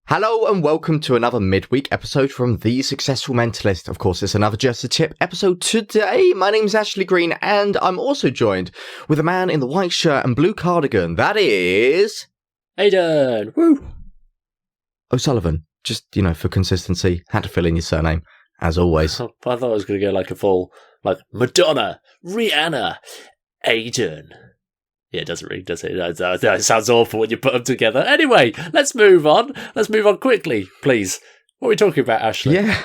Hello and welcome to another midweek episode from The Successful Mentalist. Of course, it's another Just a Tip episode today. My name's Ashley Green and I'm also joined with a man in the white shirt and blue cardigan. That is... Aidan! Woo! O'Sullivan. Just, for consistency, had to fill in your surname, as always. I thought I was going to go like a full, Madonna, Rihanna, Aidan. Yeah, it doesn't really, does it? It sounds awful when you put them together. Anyway, let's move on. Let's move on quickly, please. What are we talking about, Ashley? Yeah,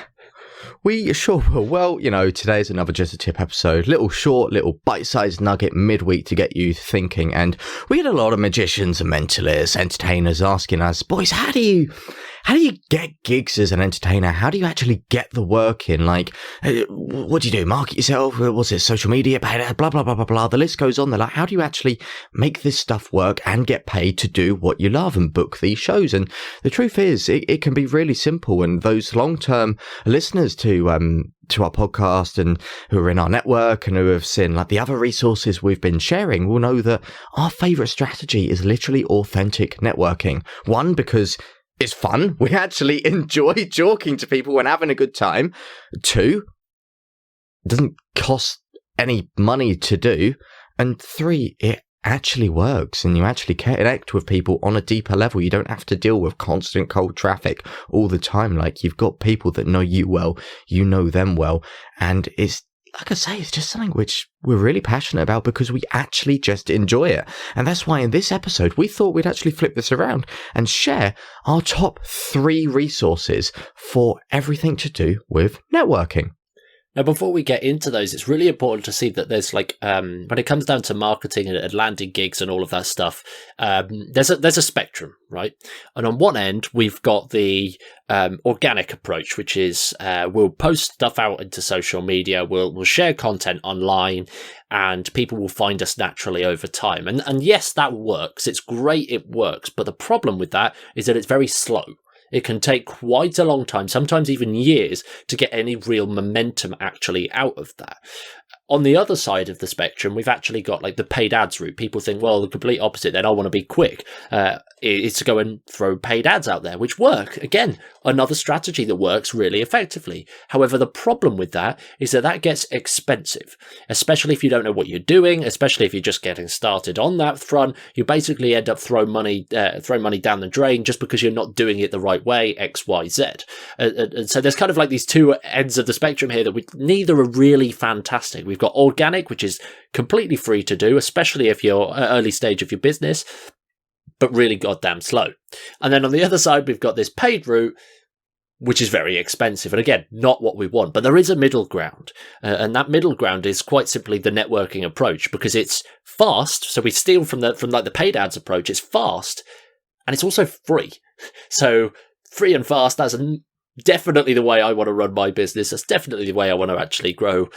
we sure will. Well, today's another Just a Tip episode. Little bite-sized nugget midweek to get you thinking. And we had a lot of magicians and mentalists, entertainers asking us, boys, how do you get gigs as an entertainer? How do you actually get the work in? What do you do? Market yourself? What's it? Social media? Blah, blah, blah, blah, blah. The list goes on. They're like, how do you actually make this stuff work and get paid to do what you love and book these shows? And the truth is, it can be really simple. And those long-term listeners to our podcast and who are in our network and who have seen the other resources we've been sharing will know that our favorite strategy is literally authentic networking. One, because it's fun. We actually enjoy talking to people and having a good time. Two, it doesn't cost any money to do. And three, it actually works and you actually connect with people on a deeper level. You don't have to deal with constant cold traffic all the time. You've got people that know you well, you know them well. And it's, like I say, it's just something which we're really passionate about because we actually just enjoy it. And that's why in this episode, we thought we'd actually flip this around and share our top 3 resources for everything to do with networking. Now, before we get into those, it's really important to see that there's when it comes down to marketing and landing gigs and all of that stuff, there's a spectrum, right? And on one end, we've got the organic approach, which is we'll post stuff out into social media, we'll share content online, and people will find us naturally over time. And yes, that works. It's great, it works. But the problem with that is that it's very slow. It can take quite a long time, sometimes even years, to get any real momentum actually out of that. On the other side of the spectrum, we've actually got the paid ads route. People think, well, the complete opposite, then I want to be quick, is to go and throw paid ads out there, which work. Again, another strategy that works really effectively. However, the problem with that is that gets expensive, especially if you don't know what you're doing, especially if you're just getting started on that front. You basically end up throwing money down the drain just because you're not doing it the right way, X, Y, Z. And so there's kind of these two ends of the spectrum here that neither are really fantastic. We've got organic, which is completely free to do, especially if you're at early stage of your business, but really goddamn slow. And then on the other side, we've got this paid route, which is very expensive. And again, not what we want, but there is a middle ground. And that middle ground is quite simply the networking approach, because it's fast. So we steal from the paid ads approach. It's fast and it's also free. So free and fast, that's definitely the way I want to run my business. That's definitely the way I want to actually grow,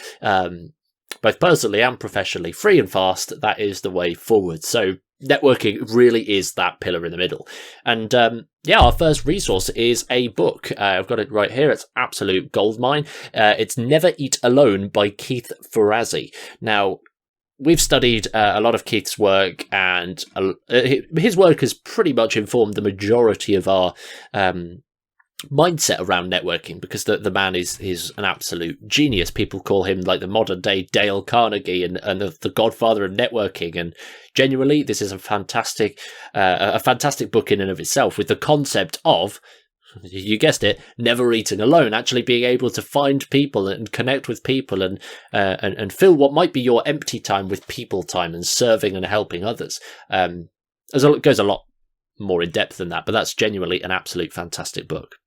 both personally and professionally. Free and fast, that is the way forward. So networking really is that pillar in the middle. And our first resource is a book. I've got it right here. It's absolute goldmine. It's Never Eat Alone by Keith Ferrazzi. Now, we've studied a lot of Keith's work, and his work has pretty much informed the majority of our mindset around networking, because the man is an absolute genius. People call him the modern day Dale Carnegie and the godfather of networking. And genuinely, this is a fantastic book in and of itself, with the concept of, you guessed it, never eating alone, actually being able to find people and connect with people and fill what might be your empty time with people time and serving and helping others. It goes a lot more in depth than that, but that's genuinely an absolute fantastic book.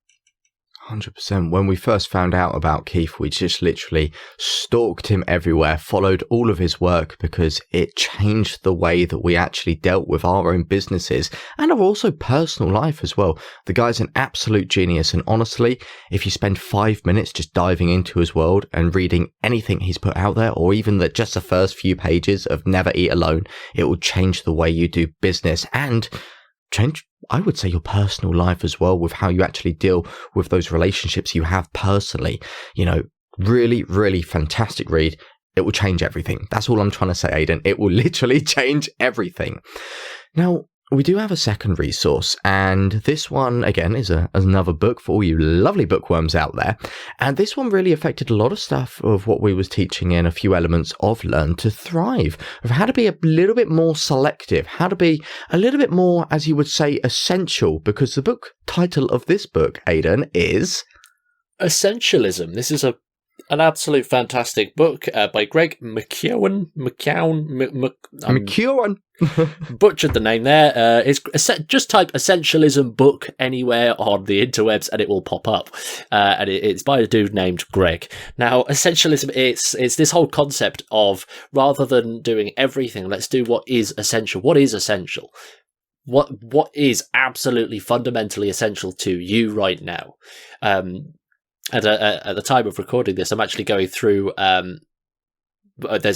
100%. When we first found out about Keith, we just literally stalked him everywhere, followed all of his work, because it changed the way that we actually dealt with our own businesses and our also personal life as well. The guy's an absolute genius, and honestly, if you spend 5 minutes just diving into his world and reading anything he's put out there, or even just the first few pages of Never Eat Alone, it will change the way you do business and change, I would say, your personal life as well, with how you actually deal with those relationships you have personally. Really, really fantastic read. It will change everything. That's all I'm trying to say, Aidan. It will literally change everything. Now, we do have a second resource, and this one, again, is another book for all you lovely bookworms out there. And this one really affected a lot of stuff of what we was teaching in a few elements of Learn to Thrive, of how to be a little bit more selective, how to be a little bit more, as you would say, essential, because the book title of this book, Aidan, is Essentialism. This is an absolute fantastic book by Greg McKeown. McKeown. Butchered the name there. Just type Essentialism book anywhere on the interwebs and it will pop up. And it's by a dude named Greg. Now, Essentialism, it's this whole concept of, rather than doing everything, let's do what is essential. What is essential? What is absolutely fundamentally essential to you right now? At the time of recording this, I'm actually going through. There's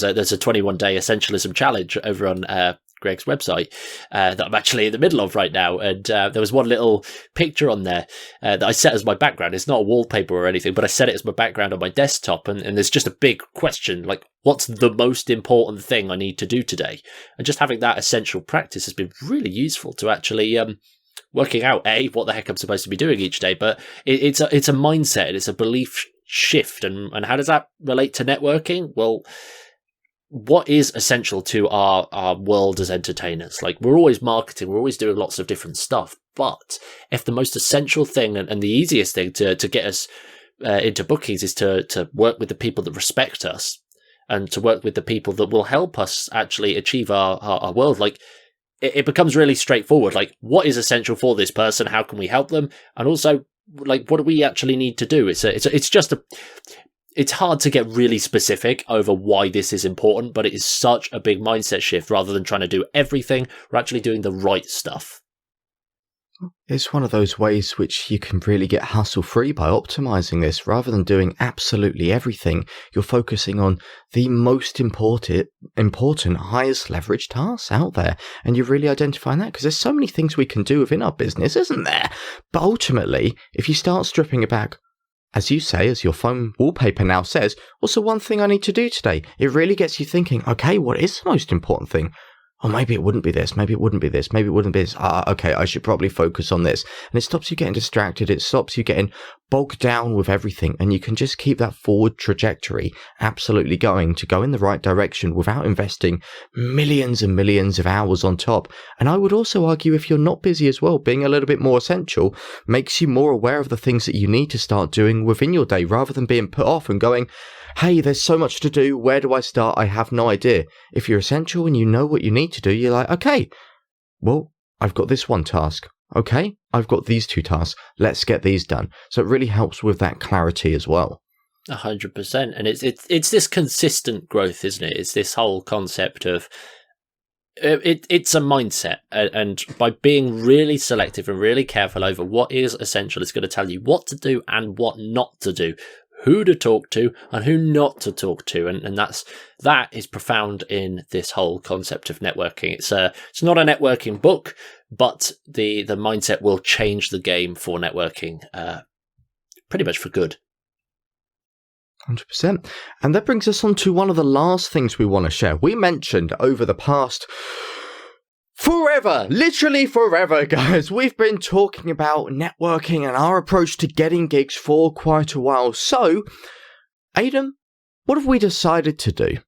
a 21-day essentialism challenge over on Greg's website that I'm actually in the middle of right now, and there was one little picture on there that I set as my background. It's not a wallpaper or anything, but I set it as my background on my desktop, and there's just a big question like, what's the most important thing I need to do today? And just having that essential practice has been really useful to actually working out what the heck I'm supposed to be doing each day, but it's a mindset, it's a belief shift, and how does that relate to networking? Well, what is essential to our world as entertainers? Like, we're always marketing, we're always doing lots of different stuff, but if the most essential thing and the easiest thing to get us into bookings is to work with the people that respect us and to work with the people that will help us actually achieve our world, like, it becomes really straightforward. Like, what is essential for this person? How can we help them? And also, like, what do we actually need to do? It's hard to get really specific over why this is important, but it is such a big mindset shift. Rather than trying to do everything, we're actually doing the right stuff. It's one of those ways which you can really get hassle-free by optimizing this. Rather than doing absolutely everything, you're focusing on the most important, highest leverage tasks out there. And you're really identifying that, because there's so many things we can do within our business, isn't there? But ultimately, if you start stripping it back, as you say, as your phone wallpaper now says, what's the one thing I need to do today? It really gets you thinking, okay, what is the most important thing? Oh, maybe it wouldn't be this, maybe it wouldn't be this, maybe it wouldn't be this. Okay, I should probably focus on this. And it stops you getting distracted, it stops you getting bogged down with everything, and you can just keep that forward trajectory absolutely going to go in the right direction without investing millions and millions of hours on top. And I would also argue, if you're not busy as well, being a little bit more essential makes you more aware of the things that you need to start doing within your day, rather than being put off and going, hey, there's so much to do, where do I start? I have no idea. If you're essential and you know what you need to do, you're like, okay, well, I've got this one task. Okay, I've got these two tasks. Let's get these done. So it really helps with that clarity as well. 100%. And it's this consistent growth, isn't it? It's this whole concept of it's a mindset, and by being really selective and really careful over what is essential, it's going to tell you what to do and what not to do, who to talk to and who not to talk to, and that is profound in this whole concept of networking. It's not a networking book, but the mindset will change the game for networking, pretty much for good. 100%. And that brings us on to one of the last things we want to share. We mentioned over the past forever, literally forever, guys, we've been talking about networking and our approach to getting gigs for quite a while. So, Aidan, what have we decided to do?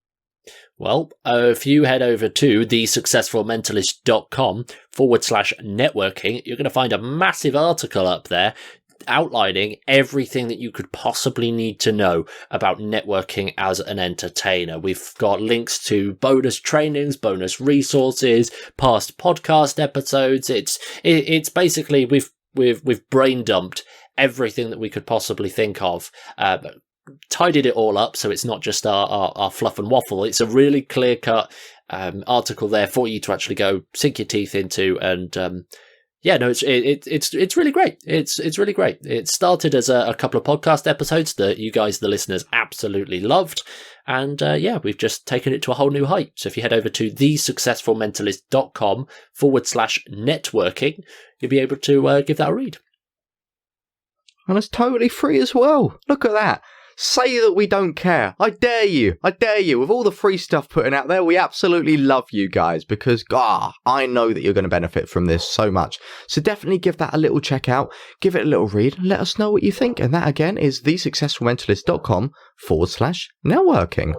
Well, if you head over to thesuccessfulmentalist.com/networking, you're going to find a massive article up there outlining everything that you could possibly need to know about networking as an entertainer. We've got links to bonus trainings, bonus resources, past podcast episodes. It's basically we've brain dumped everything that we could possibly think of, but tidied it all up so it's not just our fluff and waffle. It's a really clear-cut article there for you to actually go sink your teeth into, and yeah, no, it's really great. It's really great. It started as a couple of podcast episodes that you guys, the listeners, absolutely loved. And yeah, we've just taken it to a whole new height. So if you head over to thesuccessfulmentalist.com/networking, you'll be able to give that a read. And it's totally free as well. Look at that. say that we don't care. I dare you. I dare you. With all the free stuff putting out there, we absolutely love you guys because, I know that you're going to benefit from this so much. So definitely give that a little check out, give it a little read, and let us know what you think. And that, again, is thesuccessfulmentalist.com/networking.